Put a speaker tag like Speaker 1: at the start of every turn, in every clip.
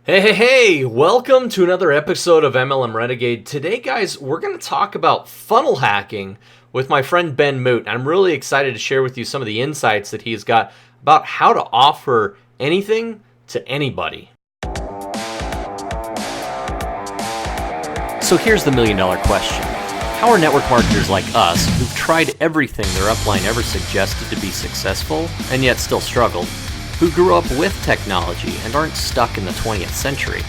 Speaker 1: Hey, welcome to another episode of MLM Renegade. Today, guys, we're going to talk about funnel hacking with my friend Ben Moot. I'm really excited to share with you some of the insights that he's got about how to offer anything to anybody. So here's the million-dollar question. How are network marketers like us, who've tried everything their upline ever suggested to be successful, and yet still struggled, who grew up with technology and aren't stuck in the 20th century,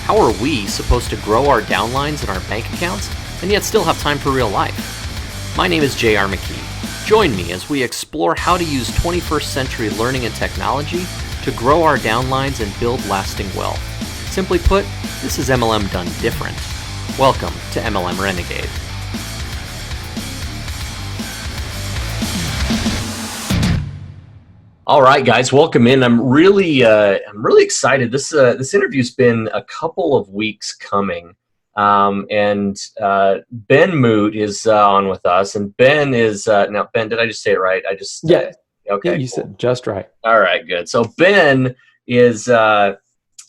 Speaker 1: how are we supposed to grow our downlines in our bank accounts and yet still have time for real life? My name is J.R. McKee. Join me as we explore how to use 21st century learning and technology to grow our downlines and build lasting wealth. Simply put, this is MLM done different. Welcome to MLM Renegade. All right, guys, welcome in. I'm really excited. This interview's been a couple of weeks coming, and Ben Moot is on with us. And Ben is now. Ben, did I just say it right?
Speaker 2: Yeah.
Speaker 1: Okay.
Speaker 2: Yeah, you said just right.
Speaker 1: All right, good. So Ben is a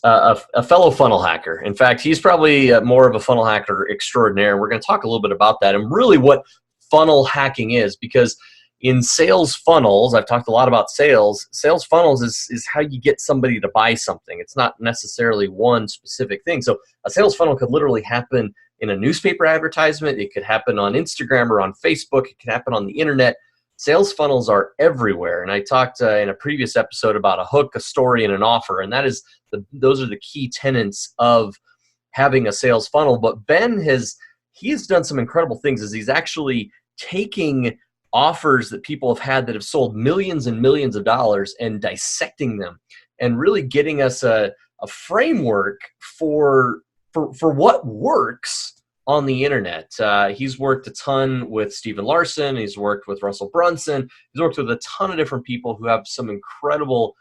Speaker 1: fellow funnel hacker. In fact, he's probably more of a funnel hacker extraordinaire. We're going to talk a little bit about that and really what funnel hacking is, because in sales funnels, I've talked a lot about sales. Sales funnels is how you get somebody to buy something. It's not necessarily one specific thing. So a sales funnel could literally happen in a newspaper advertisement. It could happen on Instagram or on Facebook. It could happen on the internet. Sales funnels are everywhere. And I talked in a previous episode about a hook, a story, and an offer. And those are the key tenets of having a sales funnel. But Ben has done some incredible things. He's actually taking offers that people have had that have sold millions and millions of dollars and dissecting them and really getting us a framework for what works on the internet. He's worked a ton with Stephen Larson. He's worked with Russell Brunson. He's worked with a ton of different people who have some incredible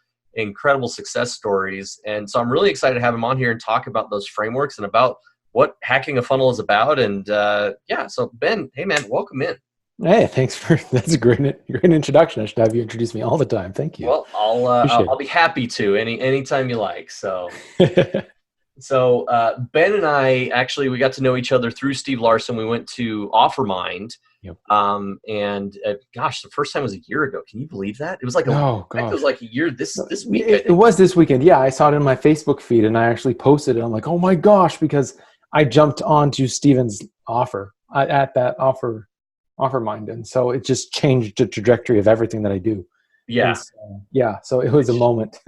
Speaker 1: success stories. And so I'm really excited to have him on here and talk about those frameworks and about what hacking a funnel is about. And so Ben, hey man, welcome in.
Speaker 2: Hey, that's a great introduction. I should have you introduce me all the time. Thank you.
Speaker 1: Well, I'll be happy to anytime you like. So Ben and I actually, we got to know each other through Steve Larson. We went to OfferMind.
Speaker 2: Yep.
Speaker 1: Gosh, the first time was a year ago. Can you believe that? It was like it was like a year this week.
Speaker 2: It was this weekend. Yeah, I saw it in my Facebook feed and I actually posted it. I'm like, oh my gosh, because I jumped onto Steven's offer at that OfferMind, and so it just changed the trajectory of everything that I do.
Speaker 1: Yeah.
Speaker 2: So it was a moment.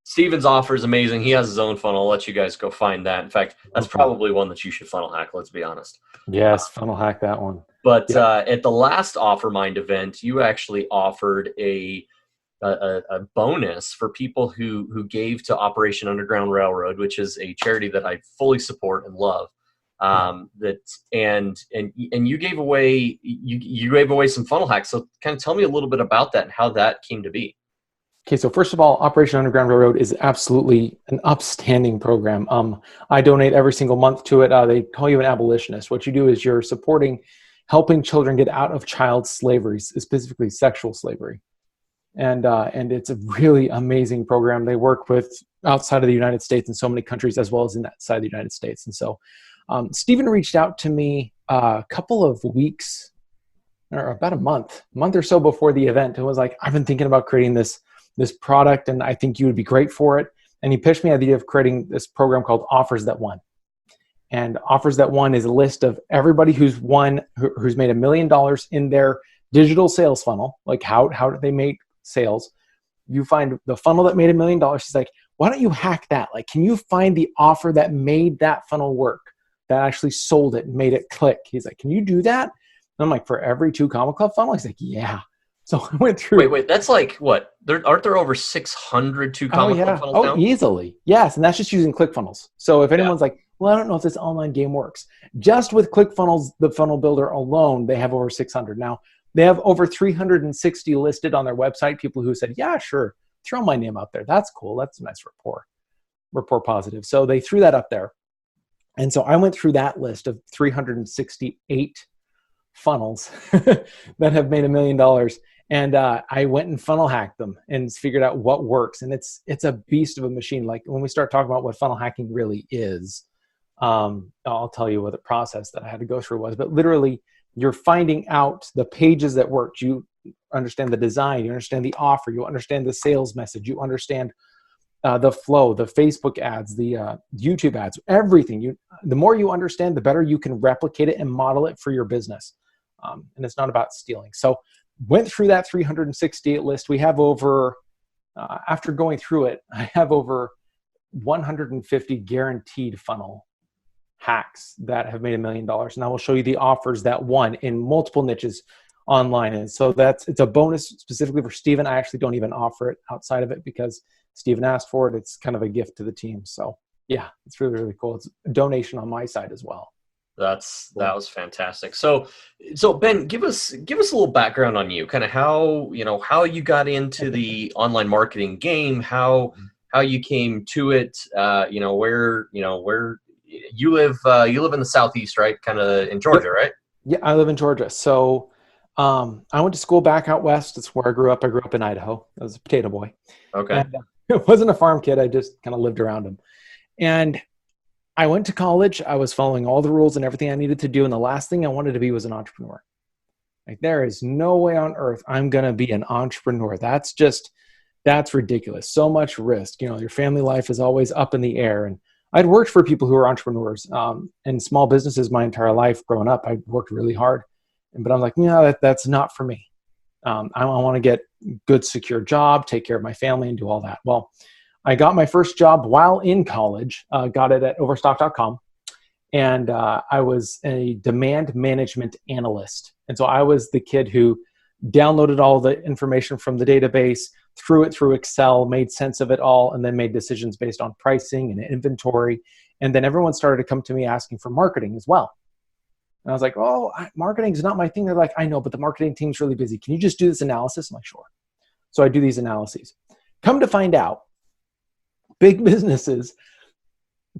Speaker 1: Steven's offer is amazing. He has his own funnel. I'll let you guys go find that. In fact, that's probably one that you should funnel hack, let's be honest.
Speaker 2: Yes, funnel hack that one.
Speaker 1: But at the last OfferMind event, you actually offered a bonus for people who gave to Operation Underground Railroad, which is a charity that I fully support and love. And you gave away some funnel hacks. So kind of tell me a little bit about that and how that came to be.
Speaker 2: Okay, so first of all, Operation Underground Railroad is absolutely an upstanding program. I donate every single month to it. They call you an abolitionist. What you do is you're helping children get out of child slavery, specifically sexual slavery. And it's a really amazing program. They work with outside of the United States in so many countries as well as inside the United States. And so Stephen reached out to me a couple of weeks or about a month or so before the event and was like, I've been thinking about creating this product and I think you would be great for it. And he pitched me the idea of creating this program called Offers That Won. And Offers That Won is a list of everybody who's made $1 million in their digital sales funnel. Like how did they make sales? You find the funnel that made $1 million. He's like, why don't you hack that? Like, can you find the offer that made that funnel work, that actually sold it and made it click? He's like, can you do that? And I'm like, for every 2 Comma Club funnel? He's like, yeah. So I went through.
Speaker 1: Wait, that's like what? Aren't there over 600 2 Comma Club funnels now?
Speaker 2: Oh, easily. Yes, and that's just using ClickFunnels. So if anyone's like, well, I don't know if this online game works. Just with ClickFunnels, the funnel builder alone, they have over 600. Now, they have over 360 listed on their website, people who said, yeah, sure, throw my name out there. That's cool. That's a nice report positive. So they threw that up there. And so I went through that list of 368 funnels that have made $1 million. And I went and funnel hacked them and figured out what works. And it's a beast of a machine. Like when we start talking about what funnel hacking really is, I'll tell you what the process that I had to go through was. But literally, you're finding out the pages that worked. You understand the design, you understand the offer, you understand the sales message, you understand the flow, the Facebook ads, the YouTube ads, everything. The more you understand, the better you can replicate it and model it for your business. And it's not about stealing. So went through that 368 list. We have over, after going through it, I have over 150 guaranteed funnel hacks that have made $1 million. And I will show you the offers that won in multiple niches online. And so it's a bonus specifically for Steven. I actually don't even offer it outside of it because Steven asked for it. It's kind of a gift to the team. So yeah, it's really, really cool. It's a donation on my side as well.
Speaker 1: That was fantastic. So Ben, give us a little background on you, kind of how you got into the online marketing game, how you came to it, where you live in the Southeast, right? Kind of in Georgia, right?
Speaker 2: Yeah, I live in Georgia. So I went to school back out west. It's where I grew up. I grew up in Idaho. I was a potato boy.
Speaker 1: Okay.
Speaker 2: And, I wasn't a farm kid. I just kind of lived around them. And I went to college. I was following all the rules and everything I needed to do. And the last thing I wanted to be was an entrepreneur. Like, there is no way on earth I'm going to be an entrepreneur. That's ridiculous. So much risk. Your family life is always up in the air. And I'd worked for people who are entrepreneurs and small businesses my entire life growing up. I worked really hard. But I'm like, that's not for me. I want to get good, secure job, take care of my family, and do all that. Well, I got my first job while in college, got it at overstock.com. And I was a demand management analyst. And so I was the kid who downloaded all the information from the database, threw it through Excel, made sense of it all, and then made decisions based on pricing and inventory. And then everyone started to come to me asking for marketing as well. And I was like, marketing is not my thing. They're like, I know, but the marketing team's really busy. Can you just do this analysis? I'm like, sure. So I do these analyses. Come to find out, big businesses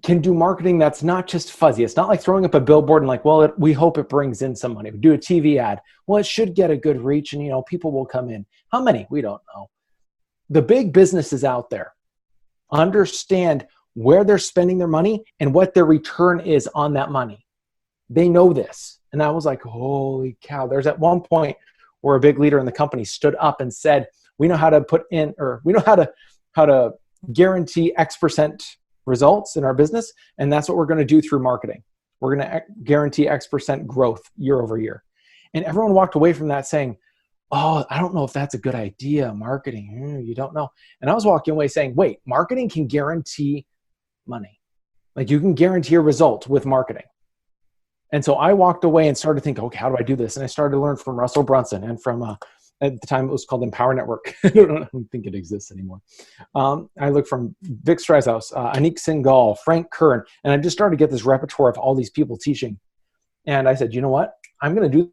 Speaker 2: can do marketing that's not just fuzzy. It's not like throwing up a billboard and like, well, we hope it brings in some money. We do a TV ad. Well, it should get a good reach and, people will come in. How many? We don't know. The big businesses out there understand where they're spending their money and what their return is on that money. They know this. And I was like, holy cow. There's at one point where a big leader in the company stood up and said, we know how to we know how to guarantee X% results in our business. And that's what we're going to do through marketing. We're going to guarantee X% growth year over year. And everyone walked away from that saying, oh, I don't know if that's a good idea. Marketing, you don't know. And I was walking away saying, wait, marketing can guarantee money. Like, you can guarantee a result with marketing. And so I walked away and started thinking, okay, how do I do this? And I started to learn from Russell Brunson and from, at the time it was called Empower Network. I don't think it exists anymore. I looked from Vic Strazhaus, Anik Singhal, Frank Kern, and I just started to get this repertoire of all these people teaching. And I said, you know what? I'm going to do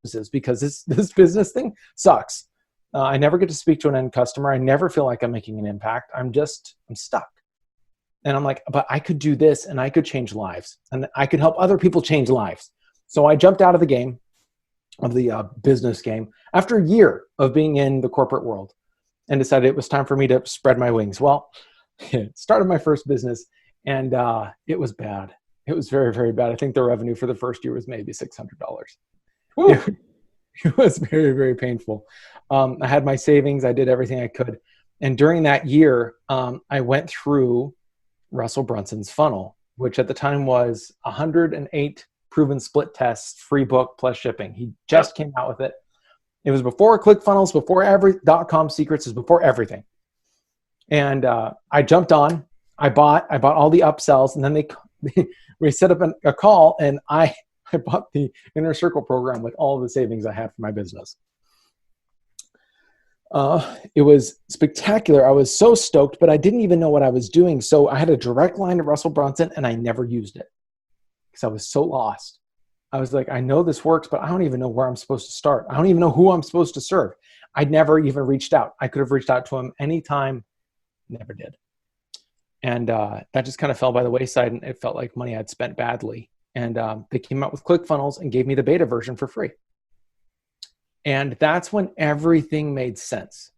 Speaker 2: this because this business thing sucks. I never get to speak to an end customer. I never feel like I'm making an impact. I'm stuck. And I'm like, but I could do this and I could change lives and I could help other people change lives. So I jumped out of the game, of the business game, after a year of being in the corporate world and decided it was time for me to spread my wings. Well, started my first business and it was bad. It was very, very bad. I think the revenue for the first year was maybe $600. It was very, very painful. I had my savings. I did everything I could. And during that year, I went through Russell Brunson's funnel, which at the time was 108 proven split tests, free book plus shipping. He just came out with it. It was before ClickFunnels, before every .com secrets, is before everything. And I jumped on. I bought all the upsells, and then we set up a call, and I bought the Inner Circle program with all of the savings I had for my business. It was spectacular. I was so stoked, but I didn't even know what I was doing. So I had a direct line to Russell Brunson and I never used it because I was so lost. I was like, I know this works, but I don't even know where I'm supposed to start. I don't even know who I'm supposed to serve. I'd never even reached out. I could have reached out to him anytime, never did. And that just kind of fell by the wayside, and it felt like money I'd spent badly. And they came out with ClickFunnels and gave me the beta version for free. And that's when everything made sense.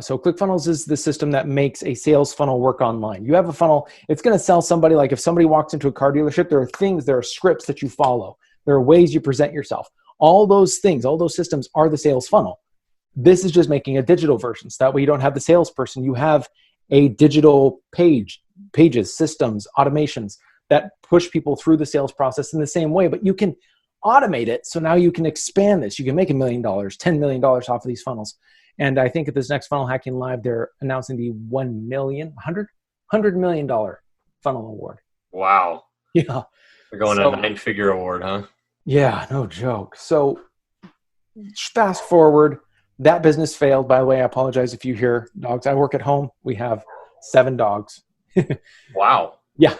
Speaker 2: So ClickFunnels is the system that makes a sales funnel work online. You have a funnel, it's going to sell somebody. Like if somebody walks into a car dealership, there are scripts that you follow. There are ways you present yourself. All those things, all those systems are the sales funnel. This is just making a digital version. So that way you don't have the salesperson. You have a digital pages, systems, automations that push people through the sales process in the same way, but you can automate it. So now you can expand this. You can make $1 million, $10 million off of these funnels. And I think at this next Funnel Hacking Live, they're announcing the $100 million funnel award.
Speaker 1: Wow.
Speaker 2: Yeah.
Speaker 1: They're going a 9-figure award, huh?
Speaker 2: Yeah, no joke. So fast forward, that business failed. By the way, I apologize if you hear dogs. I work at home. We have 7 dogs.
Speaker 1: Wow.
Speaker 2: Yeah.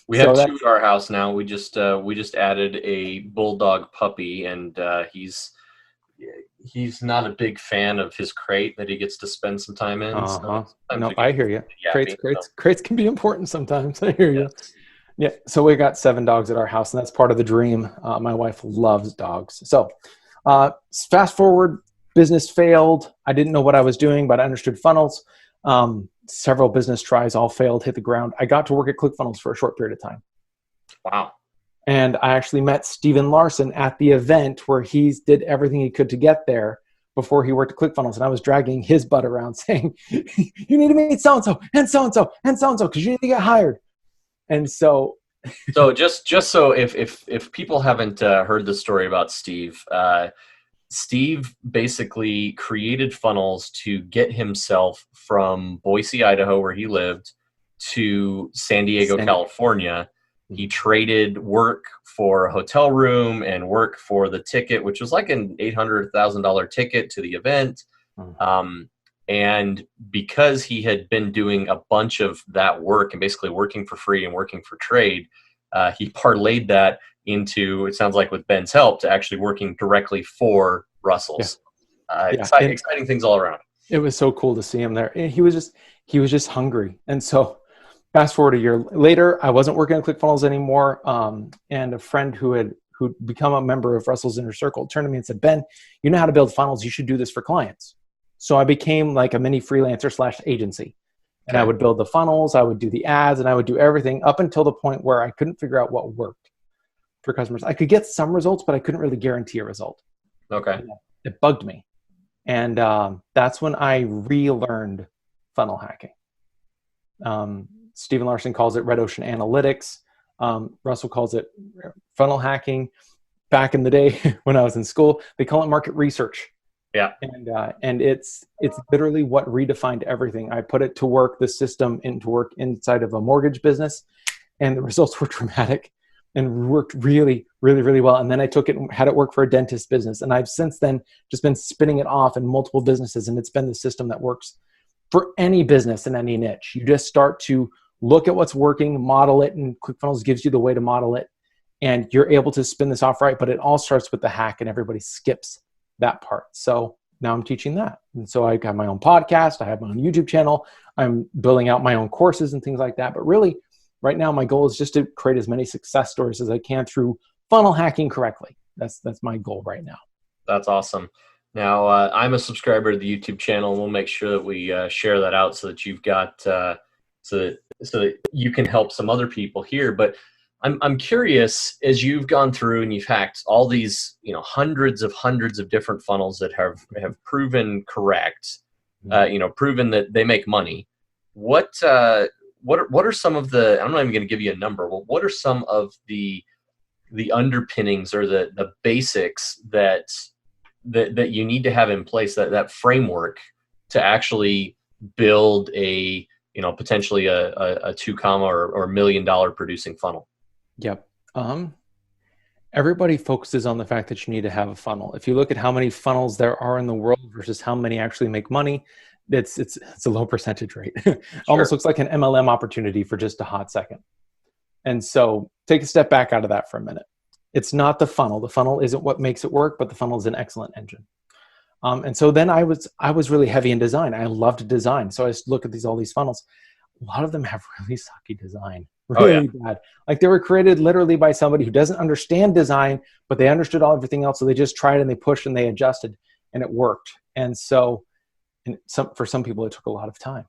Speaker 1: We have 2 at our house now. We just added a bulldog puppy, and he's not a big fan of his crate that he gets to spend some time in.
Speaker 2: So no, I hear you. Crates can be important sometimes. I hear you. Yeah. So we got 7 dogs at our house, and that's part of the dream. My wife loves dogs. So fast forward, business failed. I didn't know what I was doing, but I understood funnels. Several business tries all failed, hit the ground. I got to work at ClickFunnels for a short period of time.
Speaker 1: Wow. And
Speaker 2: I actually met Steven Larson at the event where he did everything he could to get there before he worked at ClickFunnels. And I was dragging his butt around saying, you need to meet so-and-so and so-and-so and so-and-so because you need to get hired. And so
Speaker 1: just so if people haven't heard the story about Steve, Steve basically created funnels to get himself from Boise, Idaho, where he lived, to San Diego, California. He traded work for a hotel room and work for the ticket, which was like an $800,000 ticket to the event. And because he had been doing a bunch of that work and basically working for free and working for trade, he parlayed that into, it sounds like with Ben's help, to actually working directly for Russell's. Exciting things all around.
Speaker 2: It was so cool to see him there. He was just hungry. And so fast forward a year later, I wasn't working at ClickFunnels anymore. And a friend who'd become a member of Russell's Inner Circle turned to me and said, Ben, you know how to build funnels. You should do this for clients. So I became like a mini freelancer / agency. And I would build the funnels, I would do the ads, and I would do everything up until the point where I couldn't figure out what worked for customers. I could get some results, but I couldn't really guarantee a result.
Speaker 1: Okay.
Speaker 2: It bugged me. And that's when I relearned funnel hacking. Stephen Larson calls it Red Ocean Analytics. Russell calls it funnel hacking. Back in the day when I was in school, they call it market research.
Speaker 1: Yeah.
Speaker 2: And it's literally what redefined everything. I put it to work, the system into work inside of a mortgage business, and the results were dramatic and worked really, really, really well. And then I took it and had it work for a dentist business. And I've since then just been spinning it off in multiple businesses. And it's been the system that works for any business in any niche. You just start to look at what's working, model it, and ClickFunnels gives you the way to model it. And you're able to spin this off right, but it all starts with the hack and everybody skips that part. So now I'm teaching that. And so I got my own podcast. I have my own YouTube channel. I'm building out my own courses and things like that. But really, right now, my goal is just to create as many success stories as I can through funnel hacking correctly. That's my goal right now.
Speaker 1: That's awesome. Now, I'm a subscriber to the YouTube channel. We'll make sure that we share that out so that you've got so that you can help some other people here. But I'm curious, as you've gone through and you've hacked all these, hundreds of different funnels that have proven correct, proven that they make money. What are some of the? I'm not even going to give you a number. But what are some of the underpinnings or the basics that you need to have in place, that framework to actually build a potentially a $2 or $1 million producing funnel?
Speaker 2: Yep. Everybody focuses on the fact that you need to have a funnel. If you look at how many funnels there are in the world versus how many actually make money, it's a low percentage rate. Sure. Almost looks like an MLM opportunity for just a hot second. And so take a step back out of that for a minute. It's not the funnel. The funnel isn't what makes it work, but the funnel is an excellent engine. And so then I was really heavy in design. I loved design. So I just look at all these funnels. A lot of them have really sucky design. Really bad. Like they were created literally by somebody who doesn't understand design, but they understood everything else. So they just tried and they pushed and they adjusted. and it worked. And so, for some people, it took a lot of time.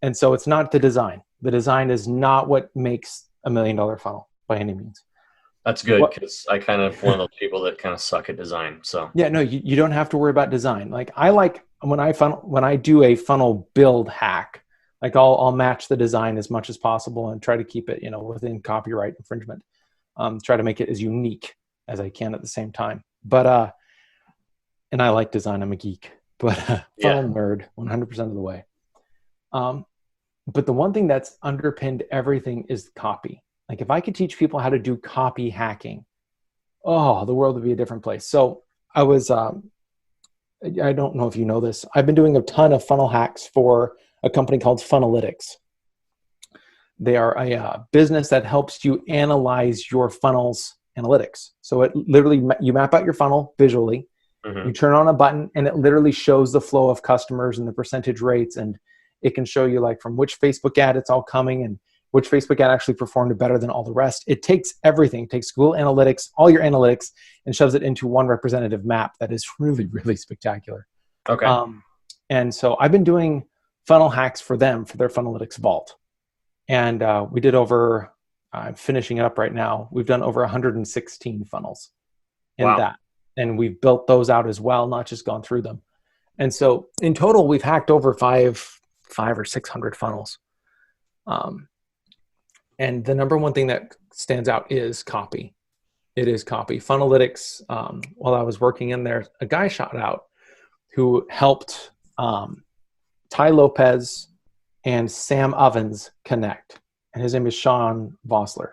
Speaker 2: And so it's not the design. The design is not what makes $1 million funnel by any means.
Speaker 1: That's good, because I kind of one of those people that kind of suck at design. So
Speaker 2: yeah, no, you don't have to worry about design. Like I like when I do a funnel build hack, like I'll match the design as much as possible and try to keep it, within copyright infringement. Try to make it as unique as I can at the same time. But and I like design. I'm a geek, but funnel nerd 100% of the way. But the one thing that's underpinned everything is copy. Like if I could teach people how to do copy hacking, the world would be a different place. So I was, I don't know if you know this, I've been doing a ton of funnel hacks for a company called Funnelytics. They are a business that helps you analyze your funnel's analytics. So it literally, you map out your funnel visually, you turn on a button, and it literally shows the flow of customers and the percentage rates, and it can show you like from which Facebook ad it's all coming and which Facebook ad actually performed better than all the rest. It takes everything, it takes Google Analytics, all your analytics, and shoves it into one representative map that is really, really spectacular.
Speaker 1: Okay.
Speaker 2: And so I've been doing funnel hacks for them for their Funnelytics Vault. And we did I'm finishing it up right now. We've done over 116 funnels in that. And we've built those out as well, not just gone through them. And so in total, we've hacked over 500 or 600 funnels. And the number one thing that stands out is copy. It is copy. Funnelytics, while I was working in there, a guy shot out who helped Ty Lopez and Sam Ovens connect. And his name is Sean Vossler.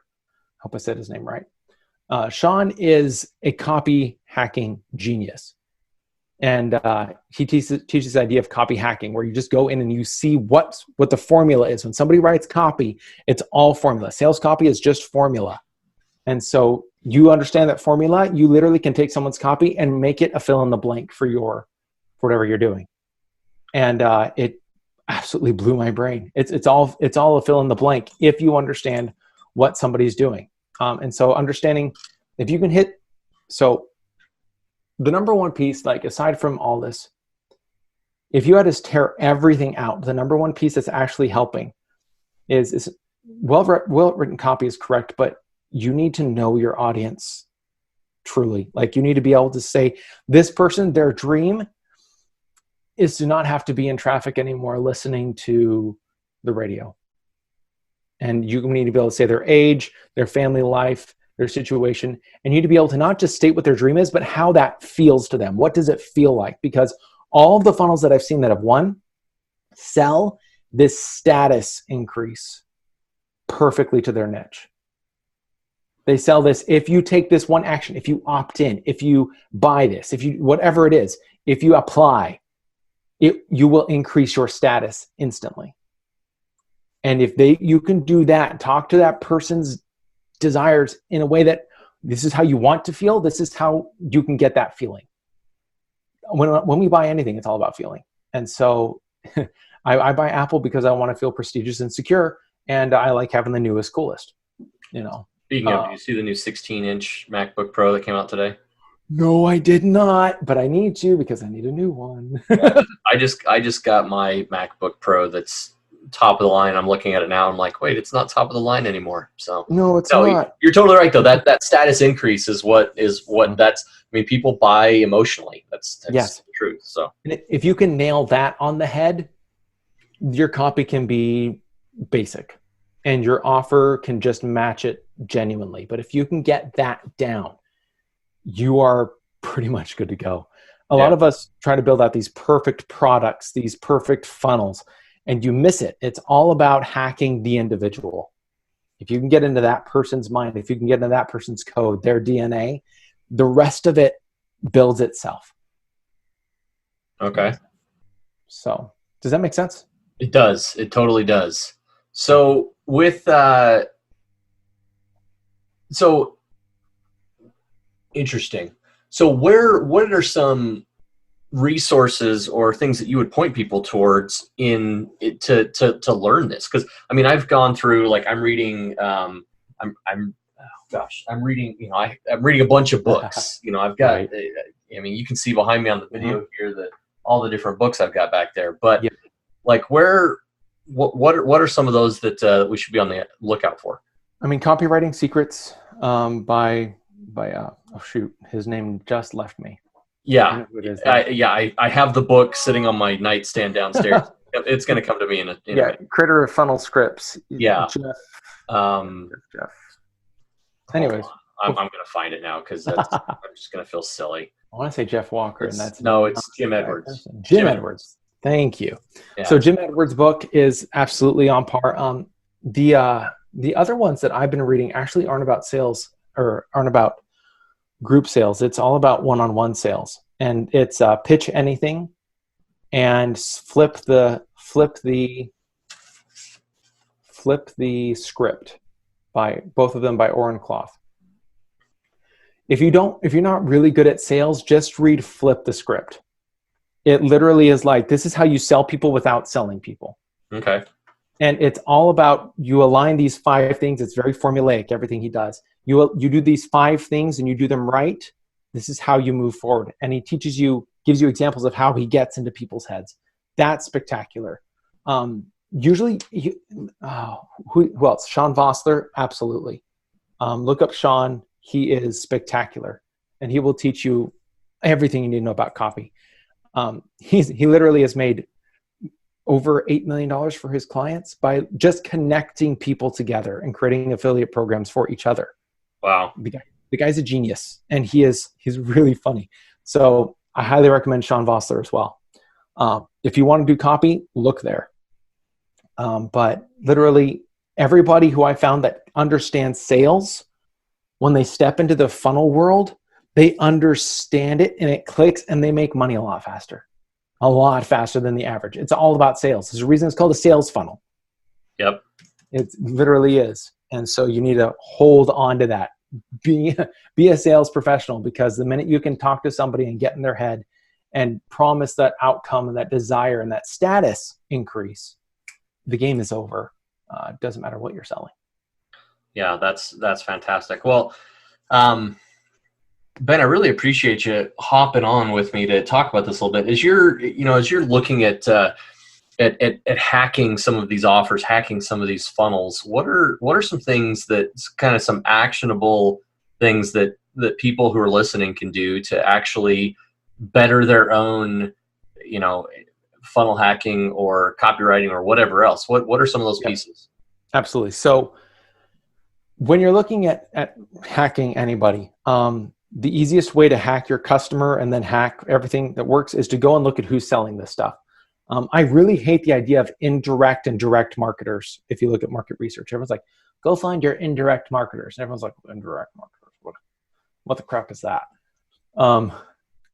Speaker 2: Hope I said his name right. Sean is a copy hacking genius. And he teaches this idea of copy hacking, where you just go in and you see what the formula is. When somebody writes copy, it's all formula. Sales copy is just formula. And so you understand that formula, you literally can take someone's copy and make it a fill in the blank for whatever you're doing. And it absolutely blew my brain. It's all a fill in the blank if you understand what somebody's doing. And so understanding if you can hit, so the number one piece, like aside from all this, if you had to tear everything out, the number one piece that's actually helping is well-written copy is correct, but you need to know your audience truly. Like you need to be able to say, this person, their dream is to not have to be in traffic anymore listening to the radio. And you need to be able to say their age, their family life, their situation, and you need to be able to not just state what their dream is, but how that feels to them. What does it feel like? Because all of the funnels that I've seen that have won sell this status increase perfectly to their niche. They sell this, if you take this one action, if you opt in, if you buy this, if you, whatever it is, if you apply, you will increase your status instantly. And if you can do that, talk to that person's desires in a way that this is how you want to feel, this is how you can get that feeling. When we buy anything, it's all about feeling. And so I buy Apple because I want to feel prestigious and secure, and I like having the newest, coolest,
Speaker 1: Speaking of, do you see the new 16-inch MacBook Pro that came out today?
Speaker 2: No, I did not, but I need to because I need a new one.
Speaker 1: I just got my MacBook Pro that's top of the line. I'm looking at it now. I'm like, wait, it's not top of the line anymore. So
Speaker 2: no, it's not.
Speaker 1: You're totally right though. That status increase is what that's. I mean, people buy emotionally. That's
Speaker 2: yes.
Speaker 1: The truth. So
Speaker 2: if you can nail that on the head, your copy can be basic, and your offer can just match it genuinely. But if you can get that down, you are pretty much good to go. A lot of us try to build out these perfect products, these perfect funnels, and you miss it. It's all about hacking the individual. If you can get into that person's mind, if you can get into that person's code, their DNA, the rest of it builds itself.
Speaker 1: Okay.
Speaker 2: So does that make sense?
Speaker 1: It does. It totally does. So with interesting. So what are some resources or things that you would point people towards to learn this? Because I mean, I've gone through, like, I'm reading, I'm gosh, I'm reading, I'm reading a bunch of books. I've got,
Speaker 2: Right.
Speaker 1: I mean, you can see behind me on the video here that all the different books I've got back there. But
Speaker 2: Yep.
Speaker 1: like, what are some of those that we should be on the lookout for?
Speaker 2: I mean, Copywriting Secrets by oh shoot, his name just left me. I
Speaker 1: Yeah,
Speaker 2: know who it is, though.
Speaker 1: I have the book sitting on my nightstand downstairs. It's going to come to me in a minute.
Speaker 2: Critter of Funnel Scripts.
Speaker 1: Yeah.
Speaker 2: Jeff. Anyways,
Speaker 1: I'm going to find it now because I'm just going to feel silly.
Speaker 2: I want to say Jeff Walker, and that's
Speaker 1: it's Jim Edwards.
Speaker 2: Jim Edwards. Thank you.
Speaker 1: Yeah.
Speaker 2: So Jim Edwards' book is absolutely on par. The other ones that I've been reading actually aren't about sales or aren't about group sales. It's all about one-on-one sales, and it's Pitch Anything and Flip the Script, by both of them by Oren Cloth. If you're not really good at sales, just read Flip the Script. It literally is like, this is how you sell people without selling people.
Speaker 1: Okay.
Speaker 2: And it's all about, you align these 5 things. It's very formulaic, everything he does. You do these 5 things and you do them right. This is how you move forward. And he gives you examples of how he gets into people's heads. That's spectacular. Usually, who else? Sean Vossler, absolutely. Look up Sean. He is spectacular. And he will teach you everything you need to know about copy. He literally has made over $8 million for his clients by just connecting people together and creating affiliate programs for each other.
Speaker 1: Wow.
Speaker 2: The guy's a genius, and he's really funny. So I highly recommend Sean Vossler as well. If you want to do copy, look there. But literally everybody who I found that understands sales, when they step into the funnel world, they understand it and it clicks and they make money a lot faster than the average. It's all about sales. There's a reason it's called a sales funnel.
Speaker 1: Yep.
Speaker 2: It literally is. And so you need to hold on to that. Be a sales professional, because the minute you can talk to somebody and get in their head and promise that outcome and that desire and that status increase, the game is over. It doesn't matter what you're selling.
Speaker 1: Yeah, that's fantastic. Well, Ben, I really appreciate you hopping on with me to talk about this a little bit. As you're looking at hacking some of these offers, hacking some of these funnels, what are some things some actionable things that people who are listening can do to actually better their own, funnel hacking or copywriting or whatever else? What are some of those pieces?
Speaker 2: Absolutely. So when you're looking at hacking anybody, the easiest way to hack your customer and then hack everything that works is to go and look at who's selling this stuff. I really hate the idea of indirect and direct marketers. If you look at market research, everyone's like, go find your indirect marketers. And everyone's like, indirect marketers, what the crap is that?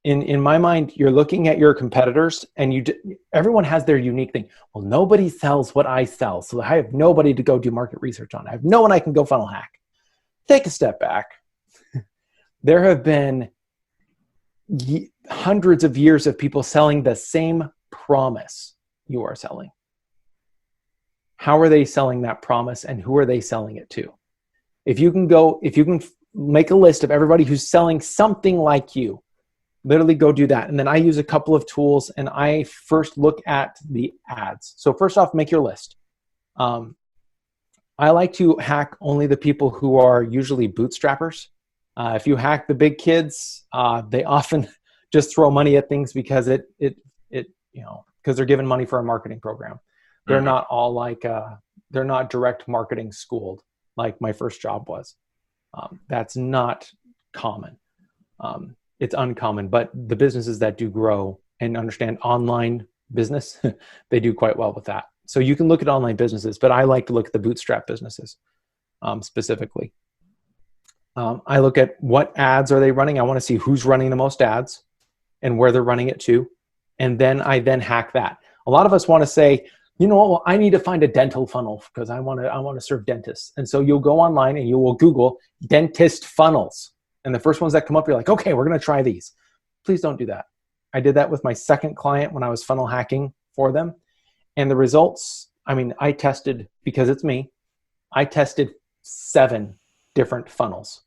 Speaker 2: In my mind, you're looking at your competitors, and everyone has their unique thing. Well, nobody sells what I sell, so I have nobody to go do market research on. I have no one I can go funnel hack. Take a step back. There have been hundreds of years of people selling the same promise you are selling. How are they selling that promise, and who are they selling it to? If you can make a list of everybody who's selling something like you, literally go do that. And then I use a couple of tools, and I first look at the ads. So first off, make your list. I like to hack only the people who are usually bootstrappers. If you hack the big kids, they often just throw money at things because because they're given money for a marketing program. They're not all like, they're not direct marketing schooled like my first job was. That's not common. It's uncommon, but the businesses that do grow and understand online business, they do quite well with that. So you can look at online businesses, but I like to look at the bootstrap businesses specifically. I look at what ads are they running. I want to see who's running the most ads and where they're running it to. And then I hack that. A lot of us want to say, you know what, well, I need to find a dental funnel because I want to serve dentists. And so you'll go online and you will Google dentist funnels. And the first ones that come up, you're like, okay, we're going to try these. Please don't do that. I did that with my second client when I was funnel hacking for them. And the results, I tested, because it's me, I tested 7 different funnels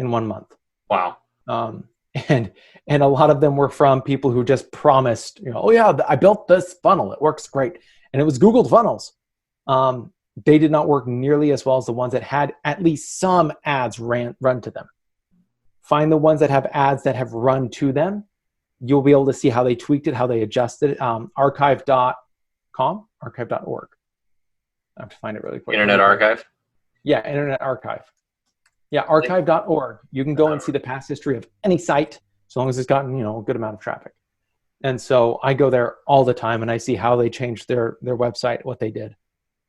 Speaker 2: in 1 month.
Speaker 1: Wow.
Speaker 2: Um, and a lot of them were from people who just promised, oh yeah, I built this funnel, it works great, and it was Googled funnels. They did not work nearly as well as the ones that had at least some ads run to them. Find the ones that have ads that have run to them. You'll be able to see how they tweaked it, how they adjusted it. Archive.com, archive.org. I have to find it really quick.
Speaker 1: Internet Archive?
Speaker 2: Yeah, Internet Archive. Yeah, archive.org. You can go and see the past history of any site, as long as it's gotten, a good amount of traffic. And so I go there all the time and I see how they changed their website, what they did.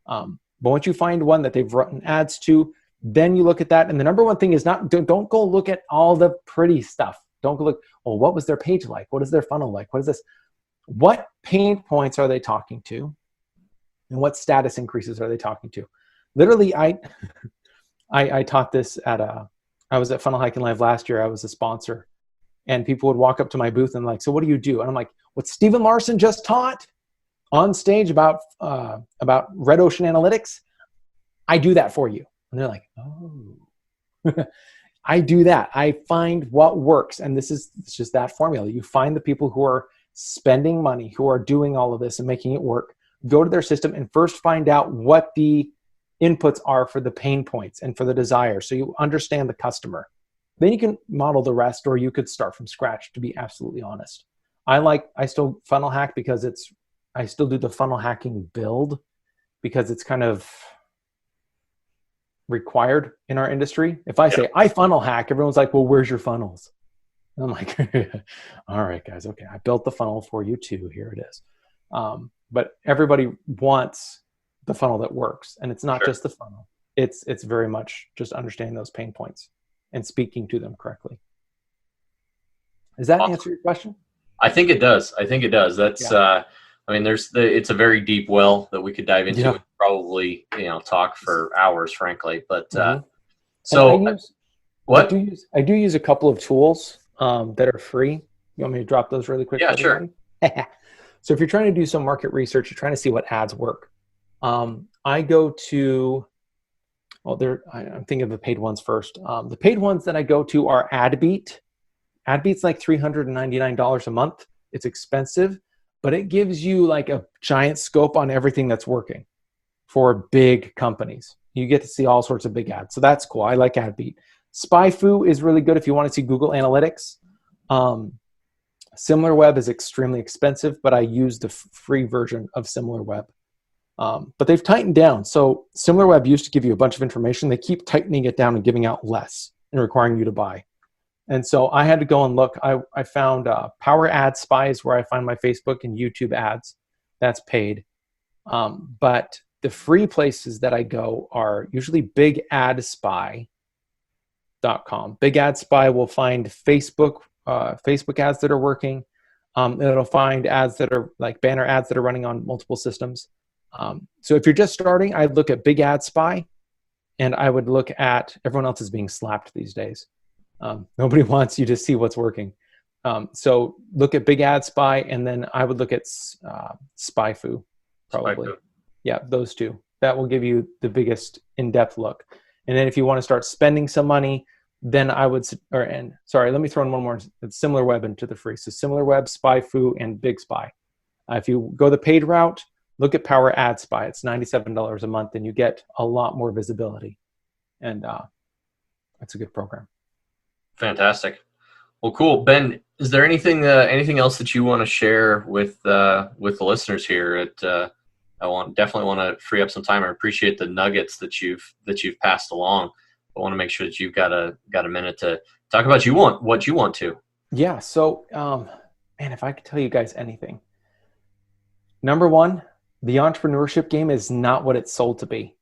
Speaker 2: But once you find one that they've run ads to, then you look at that. And the number one thing is don't go look at all the pretty stuff. Don't go look, well, what was their page like? What is their funnel like? What is this? What pain points are they talking to? And what status increases are they talking to? Literally, I taught this I was at Funnel Hacking Live last year. I was a sponsor. And people would walk up to my booth and like, so what do you do? And I'm like, what Stephen Larson just taught on stage about Red Ocean Analytics, I do that for you. And they're like, oh, I do that. I find what works. And it's just that formula. You find the people who are spending money, who are doing all of this and making it work, go to their system and first find out what the inputs are for the pain points and for the desire. So you understand the customer. Then you can model the rest, or you could start from scratch, to be absolutely honest. I still funnel hack because I still do the funnel hacking build because it's kind of required in our industry. If I say I funnel hack, everyone's like, well, where's your funnels? And I'm like, all right, guys. Okay. I built the funnel for you too. Here it is. But everybody wants the funnel that works, and it's not just the funnel. It's very much just understanding those pain points and speaking to them correctly. Does that answer your question?
Speaker 1: I think it does. That's, it's a very deep well that we could dive into and probably, talk for hours, frankly. But so
Speaker 2: what? I do use a couple of tools that are free. You want me to drop those really quick?
Speaker 1: Yeah, sure.
Speaker 2: So if you're trying to do some market research, you're trying to see what ads work. I go to, I'm thinking of the paid ones first. The paid ones that I go to are AdBeat. AdBeat's like $399 a month. It's expensive, but it gives you like a giant scope on everything that's working for big companies. You get to see all sorts of big ads. So that's cool. I like AdBeat. SpyFu is really good if you want to see Google Analytics. SimilarWeb is extremely expensive, but I use the free version of SimilarWeb. But they've tightened down. So SimilarWeb used to give you a bunch of information. They keep tightening it down and giving out less and requiring you to buy. And so I had to go and look. I found Power Ad Spy is where I find my Facebook and YouTube ads. That's paid. But the free places that I go are usually bigadspy.com. Big Ad Spy will find Facebook ads that are working. It'll find ads that are like banner ads that are running on multiple systems. So if you're just starting, I'd look at Big Ad Spy, and I would look at, everyone else is being slapped these days. Nobody wants you to see what's working. So look at Big Ad Spy, and then I would look at SpyFu, probably. SpyFu. Yeah, those two. That will give you the biggest in-depth look. And then if you want to start spending some money, then I would, let me throw in one more, SimilarWeb into the free. So SimilarWeb, SpyFu, and Big Spy. If you go the paid route, look at Power Ad Spy. It's $97 a month, and you get a lot more visibility. And that's a good program.
Speaker 1: Fantastic. Well, cool. Ben, is there anything else that you want to share with the listeners here? I definitely want to free up some time. I appreciate the nuggets that you've passed along. I want to make sure that you've got a minute to talk about what you want to. Yeah.
Speaker 2: So, man, if I could tell you guys anything, number one, the entrepreneurship game is not what it's sold to be.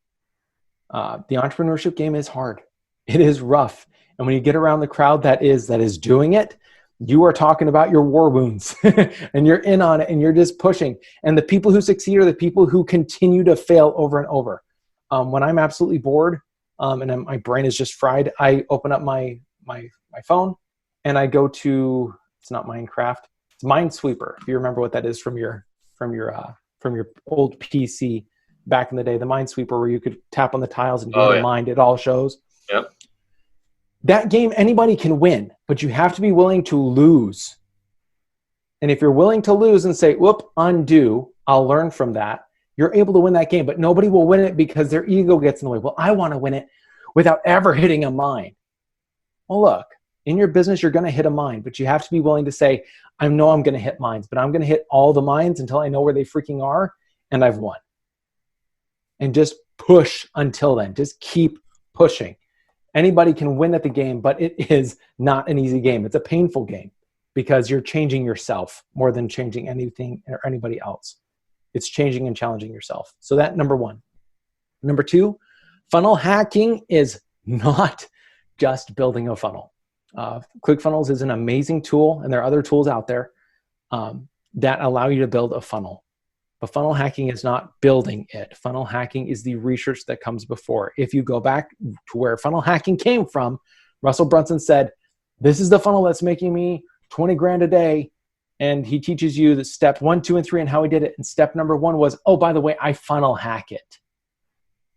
Speaker 2: The entrepreneurship game is hard. It is rough. And when you get around the crowd that is doing it, you are talking about your war wounds and you're in on it and you're just pushing. And the people who succeed are the people who continue to fail over and over. When I'm absolutely bored and my brain is just fried, I open up my phone and I go to, it's not Minecraft, it's Minesweeper. If you remember what that is from your old PC back in the day, the Minesweeper where you could tap on the tiles and do the mind, it all shows.
Speaker 1: Yep.
Speaker 2: That game, anybody can win, but you have to be willing to lose. And if you're willing to lose and say, whoop, undo, I'll learn from that, you're able to win that game. But nobody will win it because their ego gets in the way. Well, I want to win it without ever hitting a mine. Well, look, in your business, you're going to hit a mine, but you have to be willing to say, I know I'm going to hit mines, but I'm going to hit all the mines until I know where they freaking are, and I've won. And just push until then. Just keep pushing. Anybody can win at the game, but it is not an easy game. It's a painful game because you're changing yourself more than changing anything or anybody else. It's changing and challenging yourself. So that number one. Number two, funnel hacking is not just building a funnel. ClickFunnels is an amazing tool, and there are other tools out there that allow you to build a funnel. But funnel hacking is not building it. Funnel hacking is the research that comes before. If you go back to where funnel hacking came from, Russell Brunson said, this is the funnel that's making me 20 grand a day. And he teaches you the step 1, 2, and 3 and how he did it. And step number 1 was, oh, by the way, I funnel hack it.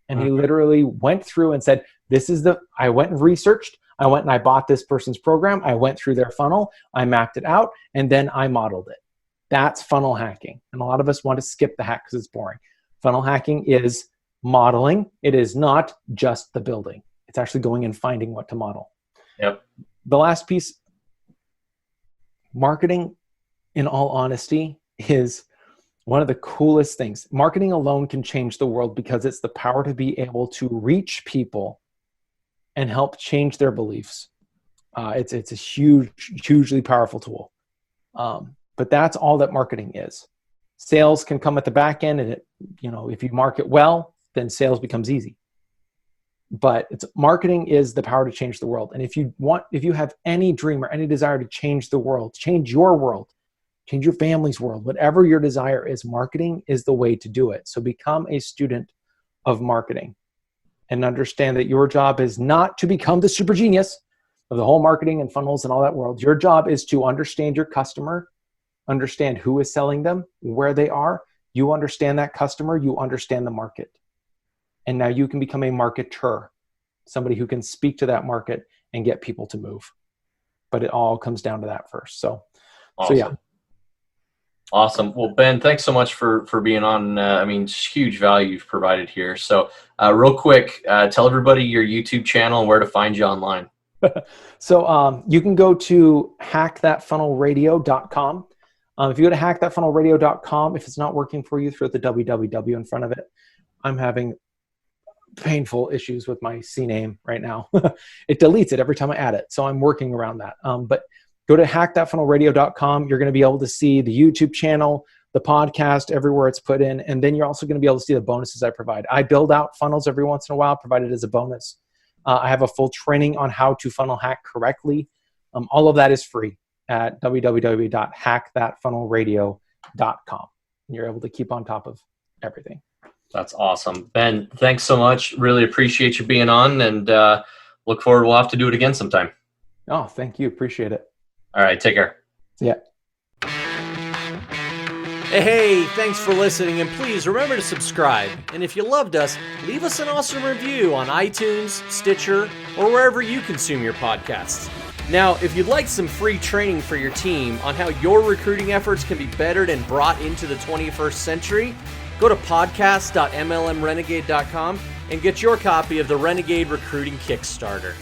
Speaker 2: And he literally went through and said, I went and researched. I went and I bought this person's program. I went through their funnel. I mapped it out. And then I modeled it. That's funnel hacking. And a lot of us want to skip the hack because it's boring. Funnel hacking is modeling. It is not just the building. It's actually going and finding what to model.
Speaker 1: Yep.
Speaker 2: The last piece, marketing, in all honesty, is one of the coolest things. Marketing alone can change the world because it's the power to be able to reach people and help change their beliefs. It's a hugely powerful tool. But that's all that marketing is. Sales can come at the back end, and if you market well, then sales becomes easy. But marketing is the power to change the world. And if you have any dream or any desire to change the world, change your world, change your family's world, whatever your desire is, marketing is the way to do it. So become a student of marketing and understand that your job is not to become the super genius of the whole marketing and funnels and all that world. Your job is to understand your customer, understand who is selling them, where they are. You understand that customer, you understand the market. And now you can become a marketer, somebody who can speak to that market and get people to move. But it all comes down to that first. So yeah.
Speaker 1: Awesome. Well, Ben, thanks so much for being on. Huge value you've provided here. So real quick, tell everybody your YouTube channel and where to find you online.
Speaker 2: So you can go to hackthatfunnelradio.com. If you go to hackthatfunnelradio.com, if it's not working for you, throw the www in front of it. I'm having painful issues with my CNAME right now. It deletes it every time I add it. So I'm working around that. But go to hackthatfunnelradio.com. You're going to be able to see the YouTube channel, the podcast, everywhere it's put in. And then you're also going to be able to see the bonuses I provide. I build out funnels every once in a while, provide it as a bonus. I have a full training on how to funnel hack correctly. All of that is free at www.hackthatfunnelradio.com. You're able to keep on top of everything.
Speaker 1: That's awesome. Ben, thanks so much. Really appreciate you being on, and look forward. We'll have to do it again sometime.
Speaker 2: Oh, thank you. Appreciate it.
Speaker 1: All right. Take care.
Speaker 2: Yeah.
Speaker 3: Hey, thanks for listening, and please remember to subscribe. And if you loved us, leave us an awesome review on iTunes, Stitcher, or wherever you consume your podcasts. Now, if you'd like some free training for your team on how your recruiting efforts can be bettered and brought into the 21st century, go to podcast.mlmrenegade.com and get your copy of the Renegade Recruiting Kickstarter.